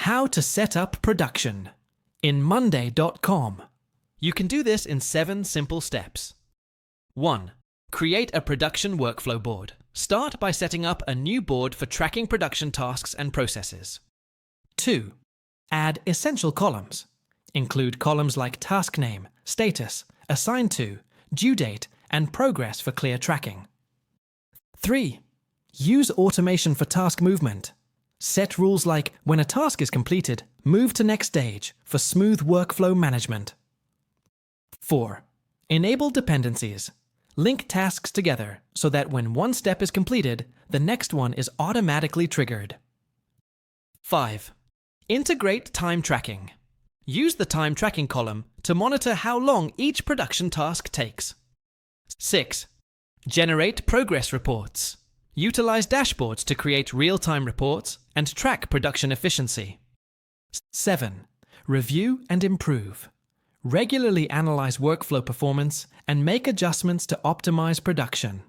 How to set up production in Monday.com. You can do this in 7 simple steps. 1. Create a production workflow board. Start by setting up a new board for tracking production tasks and processes. 2. Add essential columns. Include columns like task name, status, assigned to, due date, and progress for clear tracking. 3. Use automation for task movement. Set rules like when a task is completed, move to next stage for smooth workflow management. 4. Enable dependencies. Link tasks together so that when one step is completed, the next one is automatically triggered. 5. Integrate time tracking. Use the time tracking column to monitor how long each production task takes. 6. Generate progress reports. Utilize dashboards to create real-time reports and track production efficiency. 7. Review and improve. Regularly analyze workflow performance and make adjustments to optimize production.